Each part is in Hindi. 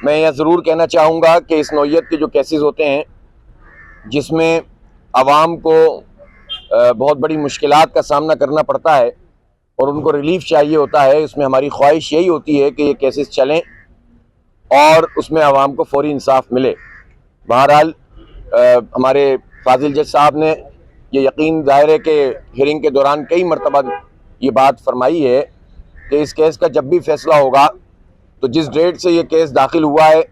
मैं यह ज़रूर कहना चाहूँगा कि इस नौइयत के जो केसेस होते हैं जिसमें आवाम को बहुत बड़ी मुश्किलात का सामना करना पड़ता है और उनको रिलीफ चाहिए होता है, इसमें हमारी ख्वाहिश यही होती है कि ये केसेस चलें और उसमें आवाम को फौरी इंसाफ मिले। बहरहाल हमारे फाजिल जज साहब ने ये यकीन ज़ाहिर है कि हियरिंग के दौरान कई मरतबा ये बात फरमाई है कि इस केस का जब भी फैसला होगा तो जिस डेट से ये केस दाखिल हुआ है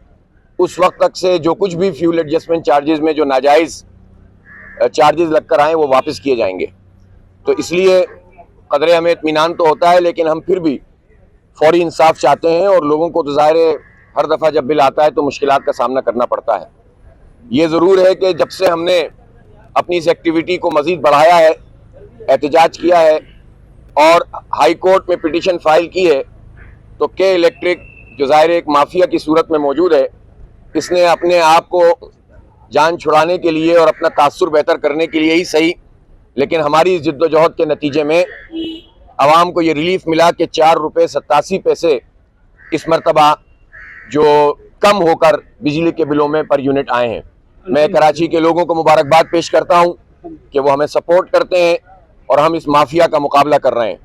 उस वक्त तक से जो कुछ भी फ्यूल एडजस्टमेंट चार्जेस में जो नाजायज़ चार्जेस लगकर आए वो वापस किए जाएंगे। तो इसलिए कदरे हमें इत्मीनान तो होता है, लेकिन हम फिर भी फौरी इंसाफ चाहते हैं और लोगों को तो ज़ाहिर है हर दफ़ा जब बिल आता है तो मुश्किलात का सामना करना पड़ता है। ये ज़रूर है कि जब से हमने अपनी इस एक्टिविटी को मज़ीद बढ़ाया है, एहतजाज किया है और हाई कोर्ट में पिटीशन फाइल की है, तो के इलेक्ट्रिक जो ज़ाहिर एक माफिया की सूरत में मौजूद है, इसने अपने आप को जान छुड़ाने के लिए और अपना तासुर बेहतर करने के लिए ही सही, लेकिन हमारी इस जिद्दोजहद के नतीजे में आवाम को ये रिलीफ मिला कि 4 रुपये 87 पैसे इस मरतबा जो कम होकर बिजली के बिलों में पर यूनिट आए हैं। मैं कराची के लोगों को मुबारकबाद पेश करता हूँ कि वो हमें सपोर्ट करते हैं और हम इस माफिया का मुकाबला कर रहे हैं।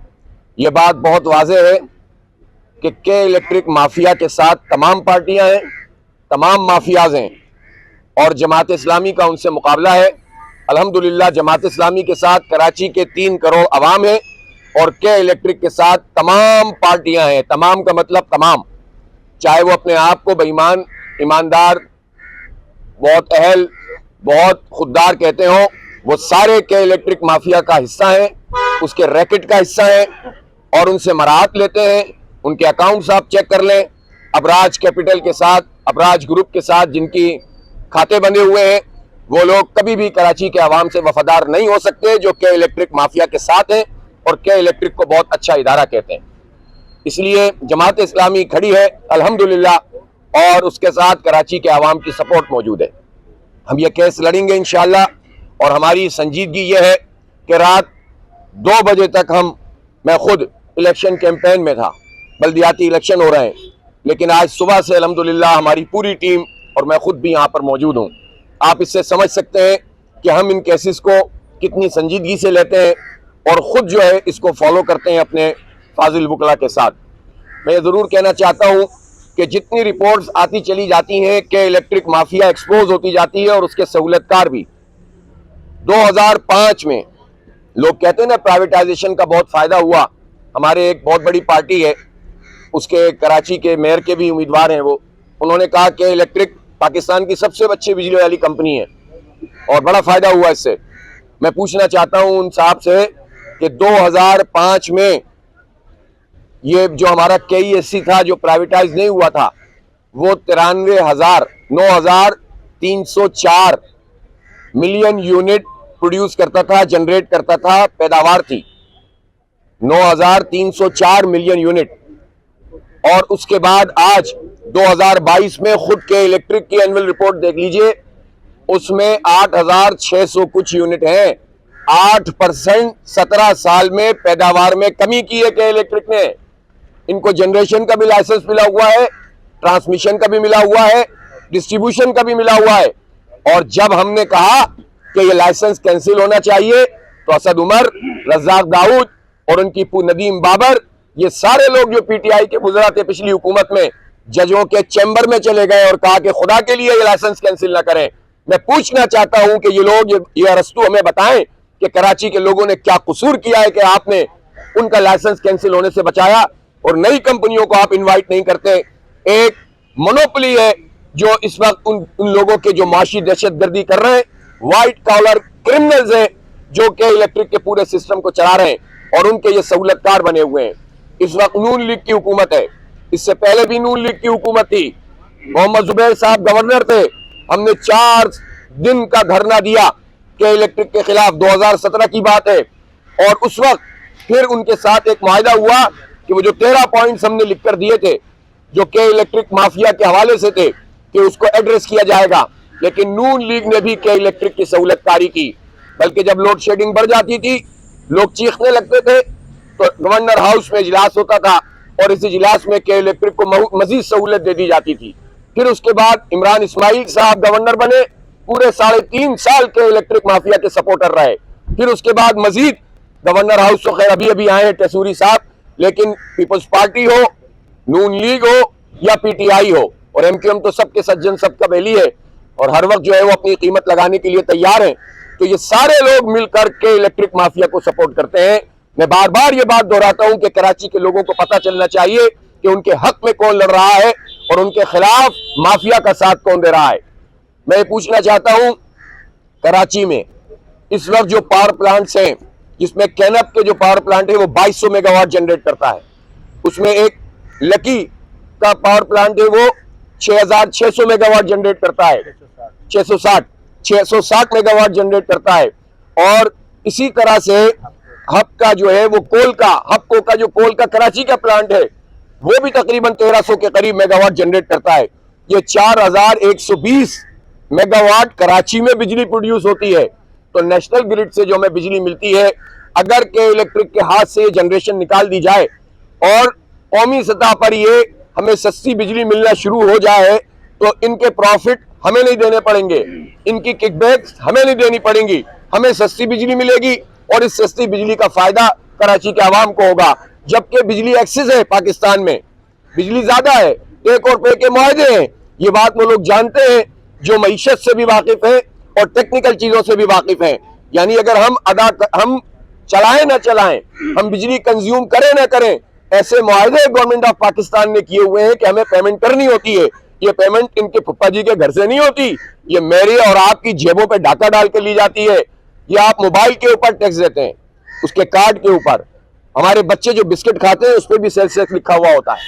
ये बात बहुत वाज़ेह है कि के इलेक्ट्रिक माफिया के साथ तमाम पार्टियां हैं, तमाम माफियाज हैं और जमात इस्लामी का उनसे मुकाबला है। अल्हम्दुलिल्लाह जमात इस्लामी के साथ कराची के 3 करोड़ अवाम है और के इलेक्ट्रिक के साथ तमाम पार्टियां हैं। तमाम का मतलब तमाम, चाहे वो अपने आप को बेईमान, ईमानदार, बहुत अहल, बहुत खुददार कहते हो, वो सारे के इलेक्ट्रिक माफिया का हिस्सा हैं, उसके रैकेट का हिस्सा हैं और उनसे मराहत लेते हैं। उनके अकाउंट्स आप चेक कर लें, अबराज कैपिटल के साथ, अबराज ग्रुप के साथ जिनकी खाते बंधे हुए हैं, वो लोग कभी भी कराची के अवाम से वफादार नहीं हो सकते जो के इलेक्ट्रिक माफिया के साथ हैं और के इलेक्ट्रिक को बहुत अच्छा इदारा कहते हैं। इसलिए जमात इस्लामी खड़ी है अल्हम्दुलिल्लाह और उसके साथ कराची के अवाम की सपोर्ट मौजूद है। हम ये केस लड़ेंगे इंशाअल्लाह और हमारी संजीदगी ये है कि रात 2 बजे तक मैं खुद इलेक्शन कैंपेन में था, बल्दियाती इलेक्शन हो रहे हैं, लेकिन आज सुबह से अल्हम्दुलिल्लाह हमारी पूरी टीम और मैं खुद भी यहाँ पर मौजूद हूँ। आप इससे समझ सकते हैं कि हम इन केसेस को कितनी संजीदगी से लेते हैं और ख़ुद जो है इसको फॉलो करते हैं अपने फाजिल वकला के साथ। मैं ये ज़रूर कहना चाहता हूँ कि जितनी रिपोर्ट्स आती चली जाती हैं कि इलेक्ट्रिक माफिया एक्सपोज होती जाती है और उसके सहूलतकार भी। 2005 में लोग कहते हैं ना प्राइवेटाइजेशन का बहुत फ़ायदा हुआ। हमारे एक बहुत बड़ी पार्टी है, उसके कराची के मेयर के भी उम्मीदवार हैं, वो उन्होंने कहा कि इलेक्ट्रिक पाकिस्तान की सबसे अच्छी बिजली वाली कंपनी है और बड़ा फ़ायदा हुआ इससे। मैं पूछना चाहता हूं उन साहब से कि 2005 में ये जो हमारा KESC था जो प्राइवेटाइज नहीं हुआ था, वो 9,304 मिलियन यूनिट प्रोड्यूस करता था, जनरेट करता था, पैदावार थी 9,304 मिलियन यूनिट। और उसके बाद आज 2022 में खुद के इलेक्ट्रिक की एनुअल रिपोर्ट देख लीजिए, उसमें 8,600 कुछ यूनिट हैं। 8% 17 साल में पैदावार में कमी की है के इलेक्ट्रिक ने। इनको जनरेशन का भी लाइसेंस मिला हुआ है, ट्रांसमिशन का भी मिला हुआ है, डिस्ट्रीब्यूशन का भी मिला हुआ है। और जब हमने कहा कि ये लाइसेंस कैंसिल होना चाहिए तो असद उमर, रज़ाक दाऊद और उनकी नदीम बाबर, ये सारे लोग जो PTI के गुजरा थे पिछली हुकूमत में, जजों के चैम्बर में चले गए और कहा कि खुदा के लिए ये लाइसेंस कैंसिल ना करें। मैं पूछना चाहता हूं कि ये लोग ये अरस्तु हमें बताएं कि कराची के लोगों ने क्या कसूर किया है कि आपने उनका लाइसेंस कैंसिल होने से बचाया और नई कंपनियों को आप इन्वाइट नहीं करते। एक मोनोपोली है जो इस वक्त उन लोगों के जो माशी दहशतगर्दी कर रहे हैं, व्हाइट कॉलर क्रिमिनल्स हैं जो कि इलेक्ट्रिक के पूरे सिस्टम को चला रहे हैं और उनके ये सहूलतकार बने हुए हैं। इस वक्त नून लीग की हुकूमत है, इससे पहले भी नून लीग की हुकूमत थी, मोहम्मद जुबैर साहब गवर्नर थे। हमने 4 दिन का धरना दिया कि इलेक्ट्रिक के खिलाफ, 2017 की बात है। और उस वक्त फिर उनके साथ एक मुआहिदा हुआ कि वो जो 13 पॉइंट्स हमने लिख कर दिए थे जो के इलेक्ट्रिक माफिया के हवाले से थे कि उसको एड्रेस किया जाएगा, लेकिन नून लीग ने भी के इलेक्ट्रिक की सहूलतकारी की। बल्कि जब लोड शेडिंग बढ़ जाती थी, लोग चीखने लगते थे, तो गवर्नर हाउस में इजलास होता था और इस इजलास में के इलेक्ट्रिक को मजीद सहूलत दे दी जाती थी। फिर उसके बाद इमरान इस्माइल साहब गवर्नर बने, पूरे 3.5 साल के इलेक्ट्रिक माफिया के सपोर्टर रहे। फिर उसके बाद मजीद गवर्नर हाउस तो खैर अभी अभी आए हैं टेसूरी साहब, लेकिन पीपल्स पार्टी हो, नून लीग हो या पीटीआई हो और एमक्यूएम तो सबके सज्जन, सबका बेली है और हर वक्त जो है वो अपनी कीमत लगाने के लिए तैयार हैं। तो ये सारे लोग मिलकर के इलेक्ट्रिक माफिया को सपोर्ट करते हैं। मैं बार बार ये बात दोहराता हूं कि कराची के लोगों को पता चलना चाहिए कि उनके हक में कौन लड़ रहा है और उनके खिलाफ माफिया का साथ कौन दे रहा है। मैं ये पूछना चाहता हूं, कराची में इस वक्त जो पावर प्लांट्स हैं, जिसमें कैनप के जो पावर प्लांट है वो 2200 मेगावाट जनरेट करता है, उसमें एक लकी का पावर प्लांट है वो 6600 मेगावाट जनरेट करता है, 660 मेगावाट जनरेट करता है। और इसी तरह से हब का जो है वो हबको का जो कोल का कराची का प्लांट है वो भी तकरीबन 1300 के करीब मेगावाट जनरेट करता है। ये 4120 मेगावाट कराची में बिजली प्रोड्यूस होती है। तो नेशनल ग्रिड से जो हमें बिजली मिलती है, अगर के इलेक्ट्रिक के हाथ से ये जनरेशन निकाल दी जाए और कौमी सतह पर ये हमें सस्ती बिजली मिलना शुरू हो जाए तो इनके प्रॉफिट हमें नहीं देने पड़ेंगे, इनकी किकबैक्स हमें नहीं देनी पड़ेंगी, हमें सस्ती बिजली मिलेगी और इस सस्ती बिजली का फायदा कराची के आवाम को होगा। जबकि बिजली एक्सेस है, पाकिस्तान में बिजली ज्यादा है, टेक और पे के मुआहदे हैं, ये बात वो लोग जानते हैं जो मईशत से भी वाकिफ है और टेक्निकल चीजों से भी वाकिफ हैं। यानी अगर हम चलाएं ना चलाएं, हम बिजली कंज्यूम करें ना करें, ऐसे मुआहदे गवर्नमेंट ऑफ पाकिस्तान ने किए हुए हैं कि हमें पेमेंट करनी होती है। ये पेमेंट इनके फुप्पा जी के घर से नहीं होती, ये मेरे और आपकी जेबों पे डाका डाल के ली जाती है। ये आप मोबाइल के ऊपर टैक्स देते हैं, उसके कार्ड के ऊपर। हमारे बच्चे जो बिस्किट खाते हैं उस पर भी सेल्स टैक्स लिखा हुआ होता है।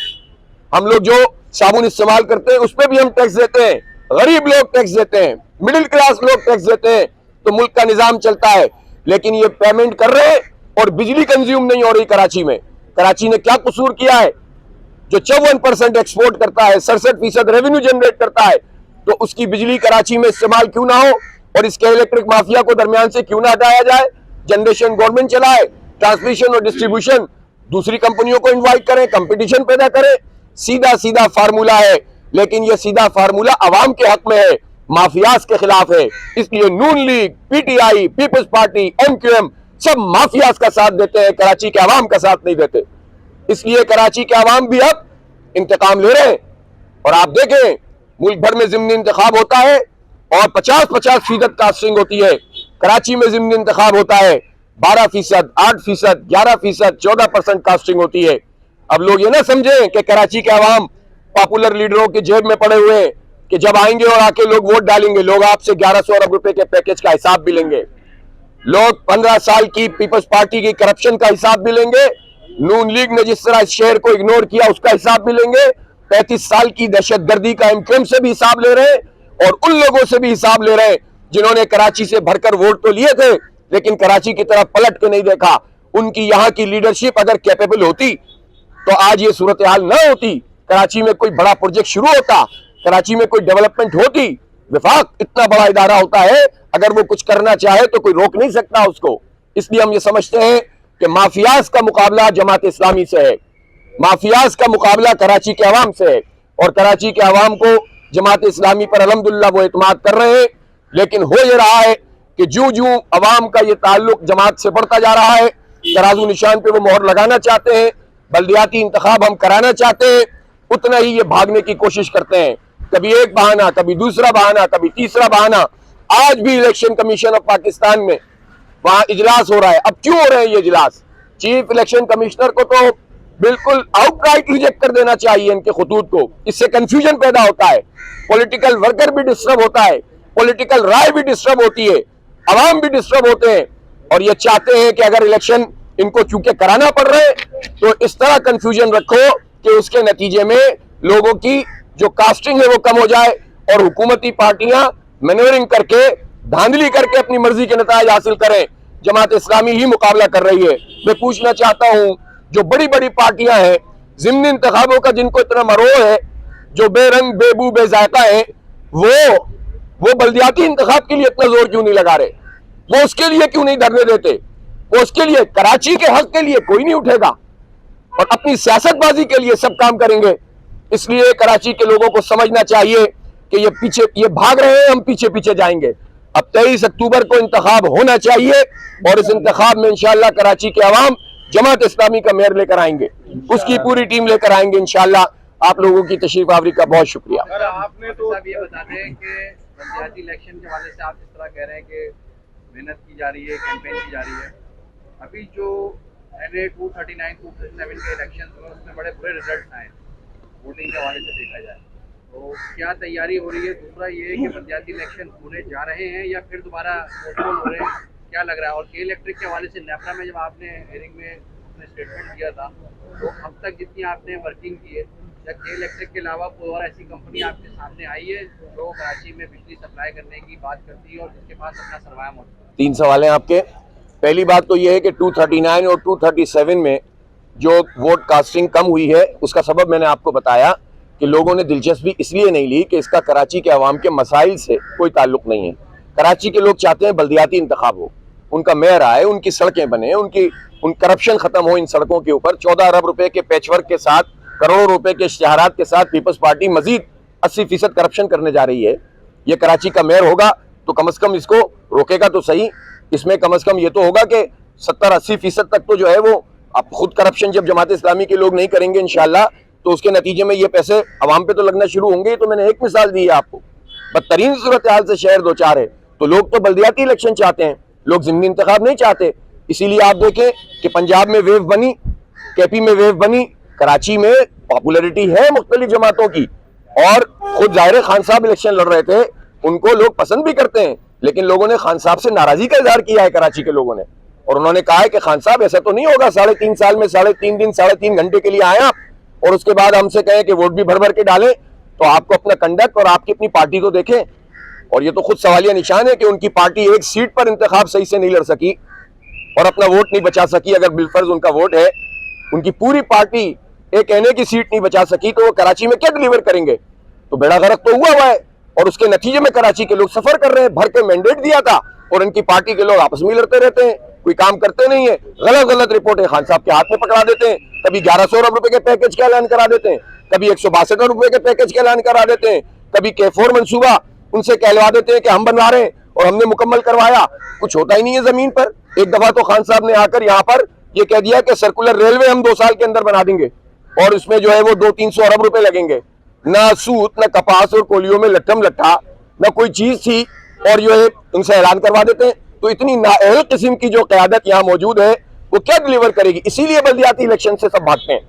हम लोग जो साबुन इस्तेमाल करते हैं उस पर भी हम टैक्स देते हैं। गरीब लोग टैक्स देते हैं, मिडिल क्लास लोग टैक्स देते हैं, तो मुल्क का निजाम चलता है। लेकिन ये पेमेंट कर रहे हैं और बिजली कंज्यूम नहीं हो रही कराची में। कराची ने क्या कसूर किया है? जो 54% एक्सपोर्ट करता है, 67% रेवेन्यू जनरेट करता है, तो उसकी बिजली कराची में इस्तेमाल क्यों ना हो और इसके इलेक्ट्रिक माफिया को दरमियान से क्यों ना हटाया जाए? जनरेशन गवर्नमेंट चलाए, ट्रांसमिशन और डिस्ट्रीब्यूशन दूसरी कंपनियों को इन्वाइट करें, कंपटीशन पैदा करें। सीधा सीधा फार्मूला है, लेकिन यह सीधा फार्मूला अवाम के हक में है, माफियाज के खिलाफ है। इसलिए Noon League, PTI, Peoples Party, MQM सब माफियाज का साथ देते हैं, कराची के अवाम का साथ नहीं देते। इसलिए कराची के अवाम भी अब इंतकाम ले रहे हैं। और आप देखें, मुल्क भर में ज़िमनी इंतखाब होता है और 50-50% कास्टिंग होती है। कराची में ज़िमनी इंतखाब होता है 12%, 8%, 11%, 14% कास्टिंग होती है। अब लोग ये ना समझें कि कराची के अवाम पॉपुलर लीडरों की जेब में पड़े हुए हैं कि जब आएंगे और आके लोग वोट डालेंगे, लोग आपसे 1100 अरब रुपए के पैकेज का हिसाब भी लेंगे, लोग 15 साल की पीपल्स पार्टी की करप्शन का हिसाब भी लेंगे, नून लीग ने जिस तरह इस शहर को इग्नोर किया उसका हिसाब भी लेंगे, 35 साल की दहशतगर्दी का एमक्यूएम से भी हिसाब ले रहे हैं और उन लोगों से भी हिसाब ले रहे हैं जिन्होंने कराची से भरकर वोट तो लिए थे लेकिन कराची की तरफ पलट के नहीं देखा। उनकी यहाँ की लीडरशिप अगर कैपेबल होती तो आज ये सूरत हाल न होती, कराची में कोई बड़ा प्रोजेक्ट शुरू होता, कराची में कोई डेवलपमेंट होती। विफाक इतना बड़ा इदारा होता है, अगर वो कुछ करना चाहे तो कोई रोक नहीं सकता उसको। इसलिए हम ये समझते हैं कि माफियाज का मुकाबला जमात इस्लामी से है, माफियाज का मुकाबला कराची के अवाम से है और कराची के अवाम को जमात इस्लामी पर अल्हम्दुलिल्लाह वो एतमाद कर रहे हैं। लेकिन हो ये रहा है कि जूं जूं अवाम का ये ताल्लुक जमात से बढ़ता जा रहा है, तराजू निशान पे वो मोहर लगाना चाहते हैं, बल्दियाती इंतखाब हम कराना चाहते हैं, उतना ही ये भागने की कोशिश करते हैं। कभी एक बहाना, कभी दूसरा बहाना, कभी तीसरा बहाना। आज भी इलेक्शन कमीशन ऑफ पाकिस्तान में वहां इजलास हो रहा है। अब क्यों हो रहे हैं ये इजलास? चीफ इलेक्शन कमिश्नर को तो बिल्कुल आउटराइट रिजेक्ट कर देना चाहिए इनके खतूत को। इससे कंफ्यूजन पैदा होता है, पॉलिटिकल वर्कर भी डिस्टर्ब होता है, पॉलिटिकल राय भी डिस्टर्ब होती है, अवाम भी डिस्टर्ब होते हैं। और ये चाहते हैं कि अगर इलेक्शन इनको चूंकि कराना पड़ रहा है तो इस तरह कंफ्यूजन रखो कि उसके नतीजे में लोगों की जो कास्टिंग है वो कम हो जाए और हुकूमती पार्टियां मैनेवरिंग करके, धांधली करके अपनी मर्जी के नताज हासिल करें। जमात इस्लामी ही मुकाबला कर रही है। मैं पूछना चाहता हूं, जो बड़ी बड़ी पार्टियां हैं, ज़िमनी इंतखाबों का जिनको इतना मरोड़ है, जो बेरंग बेबू बेजायका है, वो बल्दियाती इंतखाब के लिए इतना जोर क्यों नहीं लगा रहे? वो उसके लिए क्यों नहीं धरने देते? वो उसके लिए, कराची के हक के लिए कोई नहीं उठेगा और अपनी सियासतबाजी के लिए सब काम करेंगे। इसलिए कराची के लोगों को समझना चाहिए कि ये भाग रहे हैं, हम पीछे पीछे जाएंगे। अब 23 अक्टूबर को इंतखाब होना चाहिए और इस इंतखाब में इंशाल्लाह कराची के अवाम जमात इस्लामी का मेयर लेकर आएंगे, उसकी पूरी टीम लेकर आएंगे इंशाल्लाह। आप लोगों की तशरीफ आवरी का बहुत शुक्रिया। आपने तो ये बता दें कि पंचायती इलेक्शन के हवाले से आप जिस तरह कह रहे हैं कि मेहनत की जा रही है, कैंपेन की जा रही है, अभी जो NA 239, 237 के इलेक्शन हुए उसमें बड़े बुरे रिजल्ट आए वोटिंग के हवाले से देखा जाए, तो क्या तैयारी हो रही है? दूसरा ये है कि पंचायती इलेक्शन होने जा रहे हैं या फिर दोबारा पोस्टपोन हो रहे हैं, क्या लग रहा है? और के इलेक्ट्रिक के हवाले से नेपरा में जब आपने हेयरिंग में अपने स्टेटमेंट दिया था, तो अब तक जितनी आपने वर्किंग की है, या के इलेक्ट्रिक के अलावा कोई और ऐसी कंपनी आपके सामने आई है जो कराची में बिजली सप्लाई करने की बात करती है और जिसके पास अपना सरमाया मौजूद है? 3 सवाल हैं आपके। पहली बात तो यह है कि 239 और 237 में जो वोट कास्टिंग कम हुई है उसका सबब मैंने आपको बताया कि लोगों ने दिलचस्पी इसलिए नहीं ली कि इसका कराची के अवाम के मसाइल से कोई ताल्लुक नहीं है। कराची के लोग चाहते हैं बल्दियाती इंतखाब हो, उनका मेयर आए, उनकी सड़कें बने, उन करप्शन खत्म हो इन सड़कों के ऊपर। 14 अरब रुपए के पैचवर्क के साथ, करोड़ों रुपए के इश्तिहारात के साथ पीपल्स पार्टी मजीद 80% करप्शन करने जा रही है। ये कराची का मेयर होगा तो कम से कम इसको रोकेगा तो सही। इसमें कम से कम ये तो होगा कि 70-80% तक तो जो है वो अब खुद करप्शन जब जमात इस्लामी के लोग नहीं करेंगे इंशाल्लाह, तो उसके नतीजे में ये पैसे अवाम पे तो लगना शुरू होंगे। तो मैंने एक मिसाल दी है आपको, बदतरीन सूरत हाल से शहर दो चार है, तो लोग तो बल्दियाती इलेक्शन चाहते हैं, लोग ज़िमनी इंतखाब नहीं चाहते। इसीलिए आप देखें कि पंजाब में वेव बनी, KP में वेव बनी, कराची में पॉपुलरिटी है मुख्तलिफ जमातों की, और खुद ज़ाहिर खान साहब इलेक्शन लड़ रहे थे, उनको लोग पसंद भी करते हैं, लेकिन लोगों ने खान साहब से नाराजगी का इजहार किया है कराची के लोगों ने, और उन्होंने कहा है कि खान साहब ऐसा तो नहीं होगा 3.5 साल में 3.5 दिन 3.5 घंटे के लिए आए आप और उसके बाद हमसे कहें कि वोट भी भर भर के डालें। तो आपको अपना कंडक्ट और आपकी अपनी पार्टी को देखें, और ये तो खुद सवालिया निशान है कि उनकी पार्टी एक सीट पर इंतखाब सही से नहीं लड़ सकी और अपना वोट नहीं बचा सकी। अगर बिलफर्ज उनका वोट है, उनकी पूरी पार्टी एक NA की सीट नहीं बचा सकी, तो वो कराची में क्या डिलीवर करेंगे? तो बेड़ा गर्क तो हुआ है, और उसके नतीजे में कराची के लोग सफर कर रहे हैं। भर के मैंडेट दिया था और इनकी पार्टी के लोग आपस में लड़ते रहते हैं, कोई काम करते नहीं है, गलत गलत रिपोर्टें खान साहब के हाथ में पकड़ा देते हैं। कभी 1100 अरब रुपए के पैकेज का ऐलान करा देते हैं, कभी 162 अरब रुपए के पैकेज का ऐलान करा देते हैं, कभी K4 मंसूबा उनसे कहलवा देते हैं कि हम बनवा रहे हैं और हमने मुकम्मल करवाया। कुछ होता ही नहीं है जमीन पर। एक दफा तो खान साहब ने आकर यहाँ पर ये कह दिया कि सर्कुलर रेलवे हम 2 साल के अंदर बना देंगे और इसमें जो है वो 200-300 अरब रुपए लगेंगे। ना सूत, ना कपास और कोलियों में लट्ठम लट्ठा, ना कोई चीज थी, और जो है उनसे ऐलान करवा देते हैं। तो इतनी नाअहल किस्म की जो क़यादत यहाँ मौजूद है, वो क्या डिलीवर करेगी? इसीलिए बल्दियाती इलेक्शन से सब भागते हैं,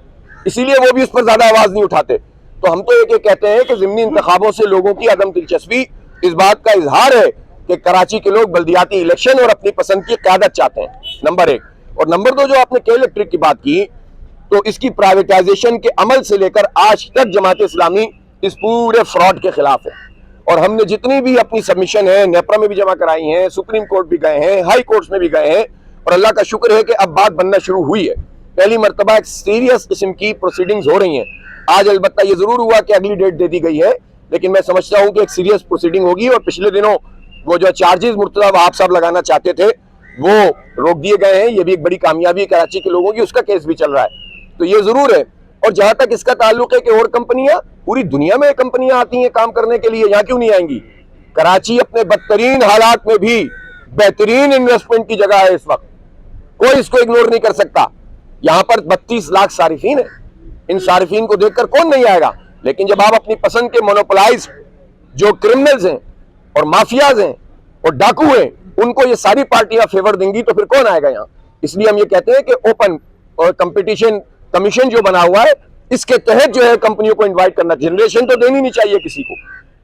इसीलिए वो भी उस पर ज्यादा आवाज नहीं उठाते। तो हम तो ये कहते हैं कि ज़िमनी इंतखाबों से लोगों की अदम दिलचस्पी इस बात का इजहार है कि कराची के लोग बल्दियाती इलेक्शन और अपनी पसंद की क़यादत चाहते हैं, नंबर 1। और नंबर 2, जो आपने के इलेक्ट्रिक की बात की, तो इसकी प्राइवेटाइजेशन के अमल से लेकर आज तक जमात इस्लामी इस पूरे फ्रॉड के खिलाफ है, और हमने जितनी भी अपनी सबमिशन है नेपरा में भी जमा कराई हैं, सुप्रीम कोर्ट भी गए हैं, हाई कोर्ट्स में भी गए हैं, और अल्लाह का शुक्र है कि अब बात बनना शुरू हुई है। पहली मरतबा एक सीरियस किस्म की प्रोसीडिंग्स हो रही हैं। आज अलबत्ता ये जरूर हुआ कि अगली डेट दे दी गई है, लेकिन मैं समझता हूँ कि एक सीरियस प्रोसीडिंग होगी। और पिछले दिनों वो जो चार्जेस मुर्तज़ा वहाब साहब लगाना चाहते थे वो रोक दिए गए हैं। ये भी एक बड़ी कामयाबी है कराची के लोगों की, उसका केस भी चल रहा है, तो ये जरूर है। और जहां तक इसका ताल्लुक है कि और कंपनियां, पूरी दुनिया में कंपनियां आती हैं काम करने के लिए, यहाँ क्यों नहीं आएंगी? कराची अपने बदतरीन हालात में भी बेहतरीन इन्वेस्टमेंट की जगह है इस वक्त, कोई इसको इग्नोर नहीं कर सकता। यहाँ पर 32 लाख सारिफीन है, इन सारिफीन को देखकर कौन नहीं आएगा? लेकिन जब आप अपनी पसंद के मोनोपोलाइज जो क्रिमिनल्स हैं और माफियाज हैं और डाकू हैं, उनको ये सारी पार्टियां फेवर देंगी, तो फिर कौन आएगा यहाँ? इसलिए हम ये कहते हैं कि ओपन और कंपटीशन कमीशन जो बना हुआ है, इसके तहत जो है कंपनियों को इनवाइट करना। जनरेशन तो देनी नहीं चाहिए किसी को,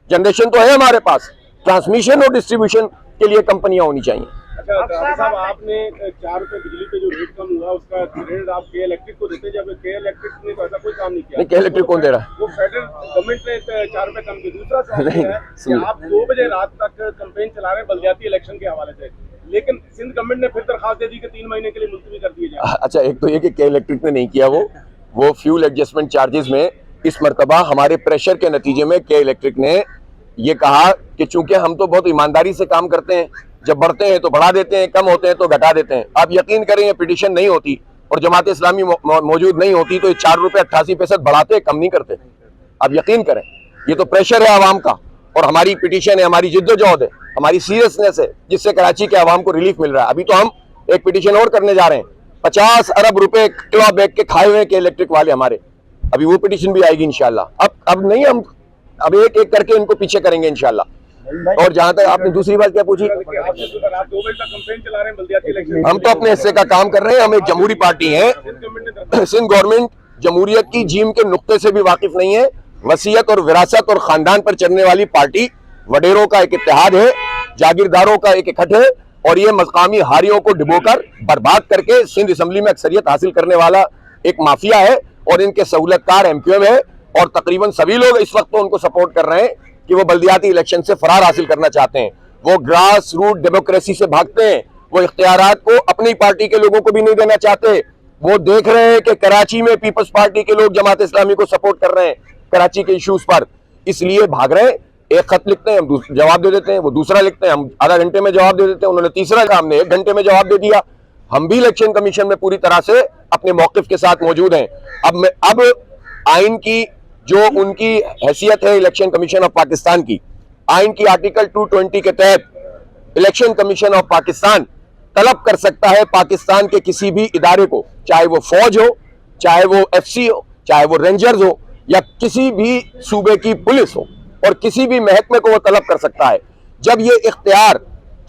जनरेशन तो है हमारे पास, ट्रांसमिशन और डिस्ट्रीब्यूशन के लिए कंपनियां होनी चाहिए। अच्छा साहब, आपने 4 रुपए बिजली पे जो रेट कम हुआ उसका क्रेडिट आप के इलेक्ट्रिक को देते, जब के इलेक्ट्रिक ने तो ऐसा कोई काम नहीं किया। नहीं, के इलेक्ट्रिक कौन दे रहा है? वो फेडरल गवर्नमेंट ने 4 रुपए कम किए। दूसरा सवाल है कि आप 2 बजे रात तक कैंपेन चला रहे हैं बल्दियाती इलेक्शन के हवाले से, लेकिन सिंध गवर्नमेंट ने फिर दरखास्त दे दी कि 3 महीने के लिए मुलतवी कर दिए जाए। अच्छा, एक तो ये कि के इलेक्ट्रिक ने नहीं किया, वो फ्यूल एडजस्टमेंट चार्जेस में इस मरतबा हमारे प्रेशर के नतीजे में के इलेक्ट्रिक ने ये कहा कि चूंकि हम तो बहुत ईमानदारी से काम करते हैं, जब बढ़ते हैं तो बढ़ा देते हैं, कम होते हैं तो घटा देते हैं। आप यकीन करें ये पिटीशन नहीं होती और जमात इस्लामी मौजूद नहीं होती तो ये 4 रुपए 88 पैसे बढ़ाते, कम नहीं करते। आप यकीन करें, ये तो प्रेशर है आवाम का, और हमारी पिटीशन है, हमारी जिद्दोजहद है, हमारी सीरियसनेस है, जिससे कराची के आवाम को रिलीफ मिल रहा है। अभी तो हम एक पिटीशन और करने जा रहे हैं, 50 अरब रुपए क्लॉ बैग के खाए हुए के इलेक्ट्रिक वाले हमारे, अभी वो पिटीशन भी आएगी इंशाल्लाह। अब नहीं, हम अब एक एक करके इनको पीछे करेंगे इंशाल्लाह। और जहां तक आपने दूसरी बात क्या पूछी, हम तो अपने हिस्से का काम कर रहे हैं। हम एक जमहूरी पार्टी है, सिंध गवर्नमेंट जमहूरियत की जीम के नुक्ते से भी वाकिफ नहीं है। वसीयत और विरासत और खानदान पर चलने वाली पार्टी, वडेरों का एक इत्तेहाद है, जागीरदारों का एक इकट्ठ है, और ये मकामी हारियों को डिबोकर बर्बाद करके सिंध असम्बली में अक्सरियत हासिल करने वाला एक माफिया है, और इनके सहूलतकार एमक्यूएम है, और तकरीबन सभी लोग इस वक्त तो उनको सपोर्ट कर रहे हैं कि वो बल्दियाती इलेक्शन से फरार हासिल करना चाहते हैं। वो ग्रास रूट डेमोक्रेसी से भागते हैं, वो इख्तियारात को अपनी पार्टी के लोगों को भी नहीं देना चाहते। वो देख रहे हैं कि कराची में पीपल्स पार्टी के लोग जमात इस्लामी को सपोर्ट कर रहे हैं कराची के इश्यूज पर, इसलिए भाग रहे हैं। एक खत लिखते हैं, हम जवाब दे देते हैं, वो दूसरा लिखते हैं, हम आधा घंटे में जवाब दे देते हैं, उन्होंने तीसरा काम ने 1 घंटे में जवाब दे दिया। हम भी इलेक्शन कमीशन में पूरी तरह से अपने मौकिफ के साथ मौजूद हैं। अब आइन की जो उनकी हैसियत है इलेक्शन कमीशन ऑफ पाकिस्तान की, आइन की आर्टिकल 220 के तहत इलेक्शन कमीशन ऑफ पाकिस्तान तलब कर सकता है पाकिस्तान के किसी भी इदारे को, चाहे वो फौज हो, चाहे वो एफसी हो, चाहे वो रेंजर्स हो, या किसी भी सूबे की पुलिस हो, और किसी भी महकमे को वो तलब कर सकता है। जब ये इख्तियार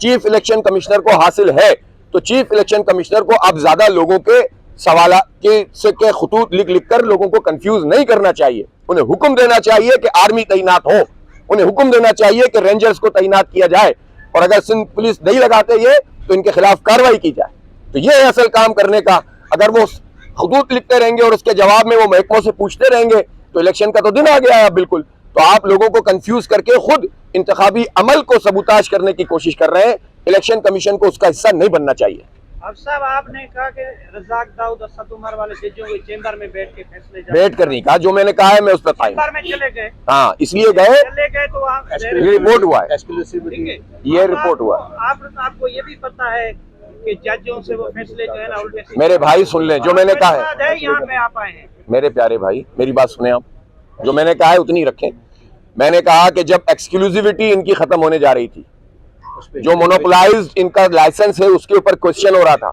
चीफ इलेक्शन कमिश्नर को हासिल है, तो चीफ इलेक्शन कमिश्नर को अब ज्यादा लोगों के सवाल के खतूत लिख कर लोगों को कंफ्यूज नहीं करना चाहिए। उन्हें हुक्म देना चाहिए कि आर्मी तैनात हो, उन्हें हुक्म देना चाहिए कि रेंजर्स को तैनात किया जाए, और अगर सिंध पुलिस नहीं लगाते ये तो इनके खिलाफ कार्रवाई की जाए। तो ये है असल काम करने का। अगर वो खतूत लिखते रहेंगे और उसके जवाब में वो महकमों से पूछते रहेंगे तो इलेक्शन का तो दिन आ गया है बिल्कुल। तो आप लोगों को कंफ्यूज करके खुद इंतखाबी अमल को सबूताज करने की कोशिश कर रहे हैं। इलेक्शन कमीशन को उसका हिस्सा नहीं बनना चाहिए। अब साहब आपने कहा कि रज़ाक दाऊद असद उमर वाले जजों को चेंबर में बैठ के फैसले बैठ कर नहीं कहा, जो मैंने कहा है मैं उस पर चेंबर में चले गए, हाँ इसलिए गए, तो वहाँ ये रिपोर्ट हुआ है, ठीक है, ये रिपोर्ट हुआ है। आपको ये भी पता है कि जजों से वो फैसले जो है ना उल्टे सीधे, मेरे भाई सुन लें जो मैंने कहा है, यहाँ पे आप आए हैं। मेरे प्यारे भाई मेरी बात सुने आप, जो मैंने कहा है उतनी रखें। मैंने कहा कि जब एक्सक्लूसिविटी इनकी खत्म होने जा रही थी, जो मोनोपोलाइज इनका लाइसेंस है उसके ऊपर क्वेश्चन हो रहा था,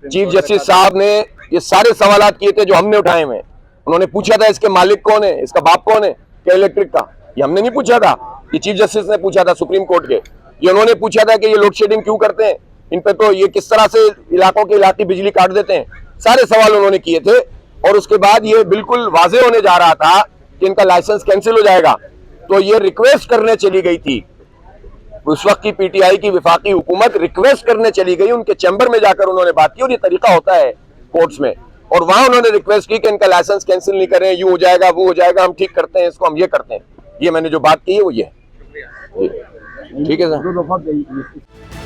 चीफ जस्टिस साहब ने ये सारे सवाल किए थे जो हमने उठाए हुए। उन्होंने पूछा था इसके मालिक कौन है, इसका बाप कौन है, क्या इलेक्ट्रिक का, ये हमने नहीं पूछा था, ये चीफ जस्टिस ने पूछा था सुप्रीम कोर्ट के। ये उन्होंने पूछा था कि ये लोड शेडिंग क्यों करते हैं, इन पे तो ये किस तरह से इलाकों के इलाके बिजली काट देते हैं, सारे सवाल उन्होंने किए थे। और उसके बाद ये बिल्कुल वाजे होने जा रहा था कि इनका लाइसेंस कैंसिल हो जाएगा, तो ये रिक्वेस्ट करने चली गई थी उस वक्त की पीटीआई की विफाकी हुकूमत, रिक्वेस्ट करने चली गई उनके चैम्बर में जाकर उन्होंने बात की। और ये तरीका होता है कोर्ट्स में, और वहां उन्होंने रिक्वेस्ट की कि इनका लाइसेंस कैंसिल नहीं करें, यूं हो जाएगा वो हो जाएगा, हम ठीक करते हैं इसको, हम ये करते हैं। ये मैंने जो बात की है वो ये है। ठीक है सर।